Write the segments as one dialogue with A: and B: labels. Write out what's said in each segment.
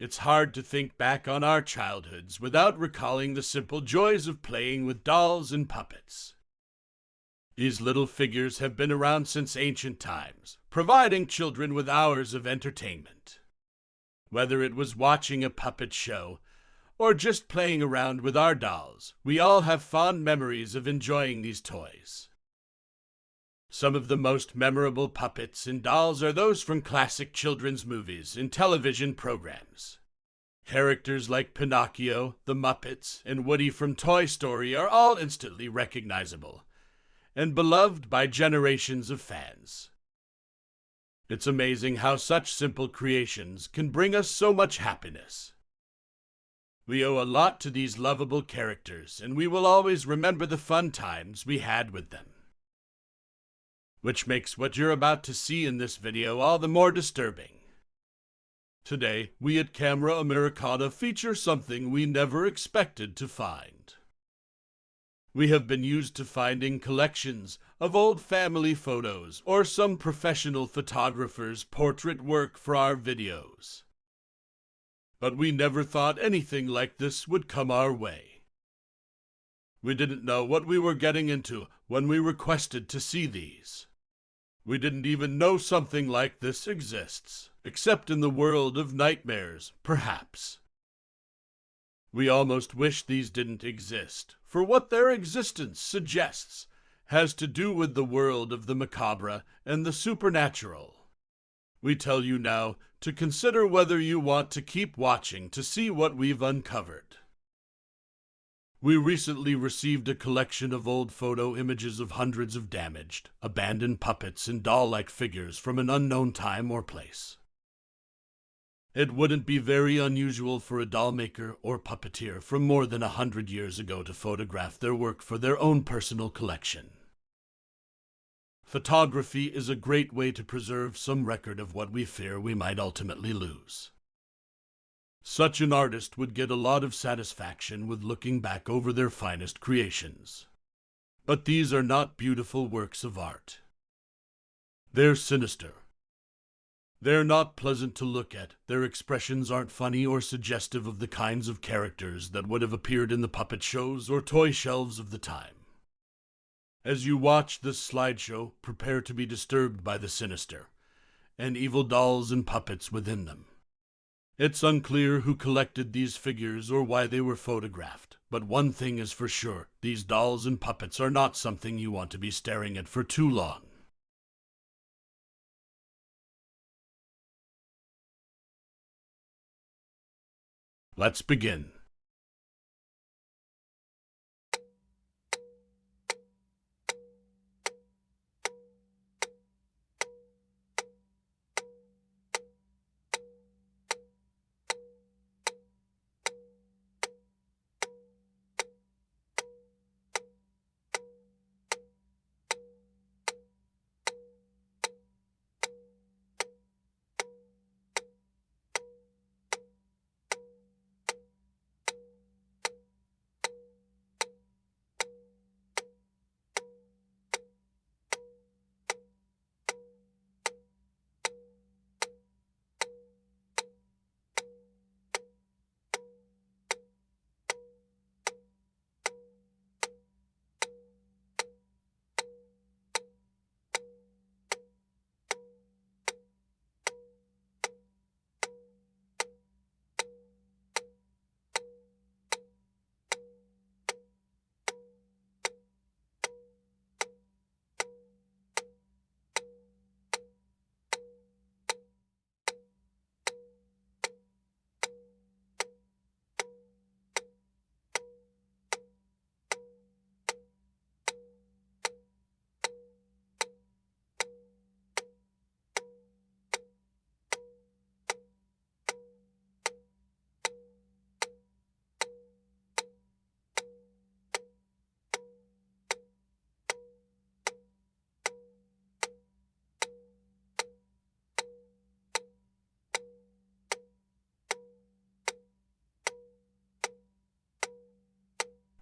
A: It's hard to think back on our childhoods without recalling the simple joys of playing with dolls and puppets. These little figures have been around since ancient times, providing children with hours of entertainment. Whether it was watching a puppet show or just playing around with our dolls, we all have fond memories of enjoying these toys. Some of the most memorable puppets and dolls are those from classic children's movies and television programs. Characters like Pinocchio, the Muppets, and Woody from Toy Story are all instantly recognizable and beloved by generations of fans. It's amazing how such simple creations can bring us so much happiness. We owe a lot to these lovable characters, and we will always remember the fun times we had with them. Which makes what you're about to see in this video all the more disturbing. Today, we at Camera Americana feature something we never expected to find. We have been used to finding collections of old family photos or some professional photographer's portrait work for our videos. But we never thought anything like this would come our way. We didn't know what we were getting into when we requested to see these. We didn't even know something like this exists, except in the world of nightmares, perhaps. We almost wish these didn't exist, for what their existence suggests has to do with the world of the macabre and the supernatural. We tell you now to consider whether you want to keep watching to see what we've uncovered. We recently received a collection of old photo images of hundreds of damaged, abandoned puppets and doll-like figures from an unknown time or place. It wouldn't be very unusual for a doll maker or puppeteer from more than 100 years ago to photograph their work for their own personal collection. Photography is a great way to preserve some record of what we fear we might ultimately lose. Such an artist would get a lot of satisfaction with looking back over their finest creations. But these are not beautiful works of art. They're sinister. They're not pleasant to look at. Their expressions aren't funny or suggestive of the kinds of characters that would have appeared in the puppet shows or toy shelves of the time. As you watch this slideshow, prepare to be disturbed by the sinister and evil dolls and puppets within them. It's unclear who collected these figures or why they were photographed, but one thing is for sure, these dolls and puppets are not something you want to be staring at for too long. Let's begin.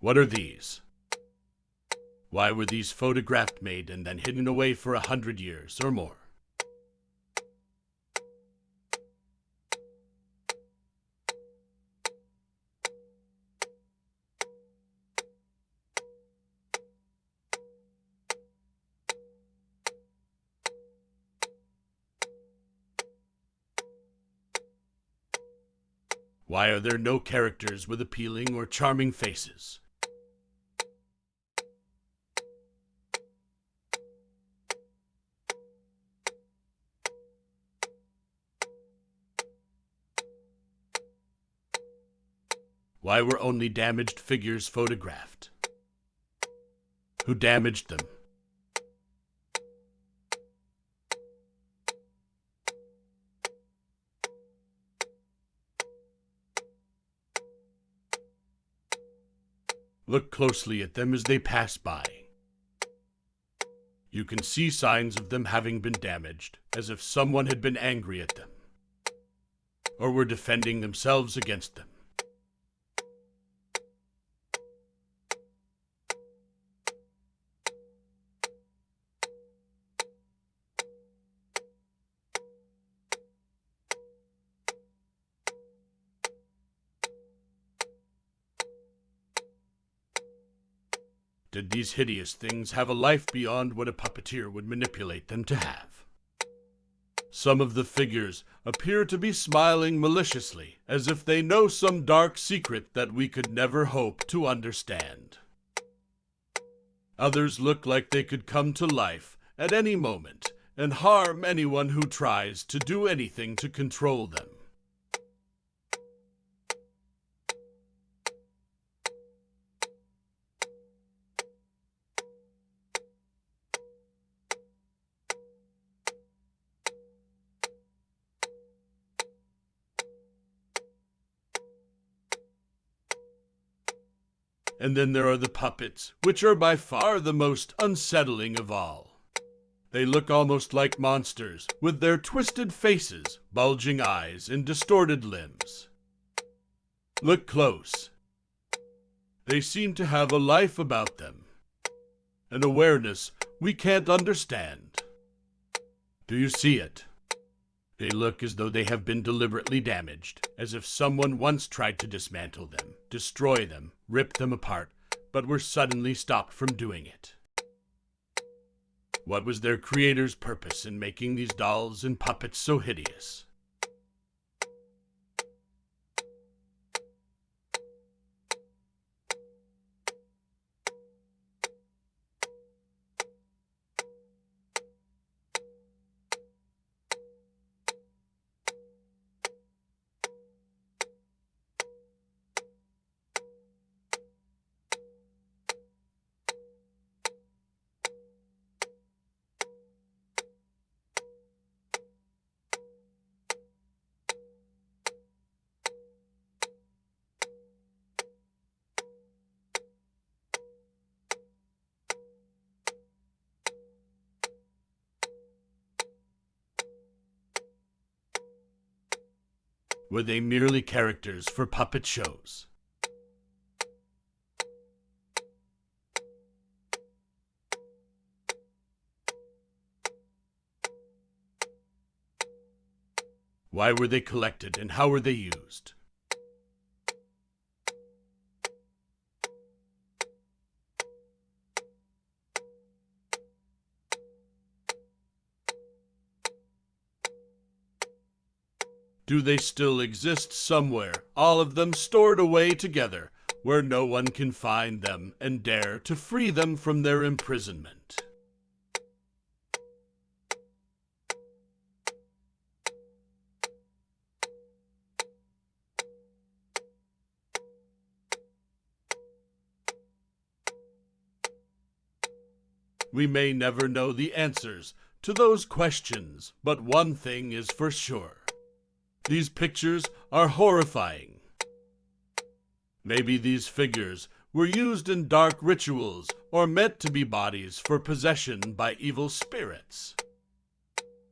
A: What are these? Why were these photographed, made, and then hidden away for 100 years or more? Why are there no characters with appealing or charming faces? Why were only damaged figures photographed? Who damaged them? Look closely at them as they pass by. You can see signs of them having been damaged, as if someone had been angry at them, or were defending themselves against them. Did these hideous things have a life beyond what a puppeteer would manipulate them to have? Some of the figures appear to be smiling maliciously, as if they know some dark secret that we could never hope to understand. Others look like they could come to life at any moment and harm anyone who tries to do anything to control them. And then there are the puppets, which are by far the most unsettling of all. They look almost like monsters, with their twisted faces, bulging eyes, and distorted limbs. Look close. They seem to have a life about them, an awareness we can't understand. Do you see it? They look as though they have been deliberately damaged, as if someone once tried to dismantle them, destroy them, rip them apart, but were suddenly stopped from doing it. What was their creator's purpose in making these dolls and puppets so hideous? Were they merely characters for puppet shows? Why were they collected and how were they used? Do they still exist somewhere, all of them stored away together, where no one can find them and dare to free them from their imprisonment? We may never know the answers to those questions, but one thing is for sure. These pictures are horrifying. Maybe these figures were used in dark rituals or meant to be bodies for possession by evil spirits.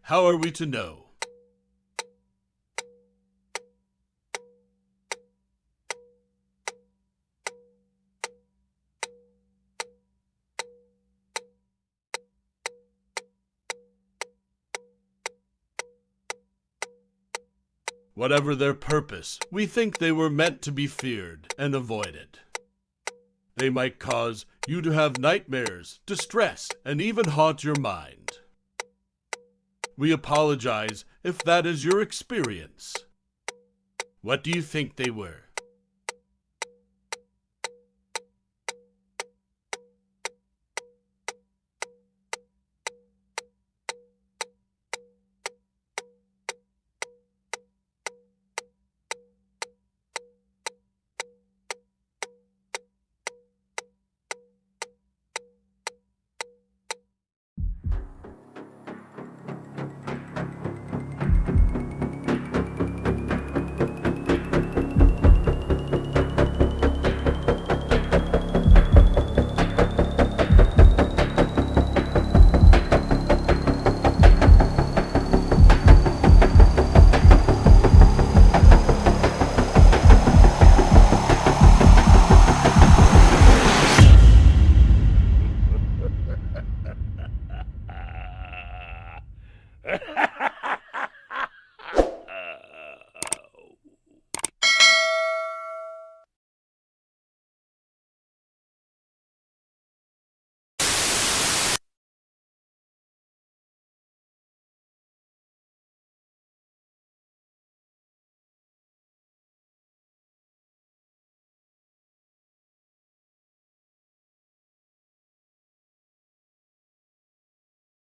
A: How are we to know? Whatever their purpose, we think they were meant to be feared and avoided. They might cause you to have nightmares, distress, and even haunt your mind. We apologize if that is your experience. What do you think they were?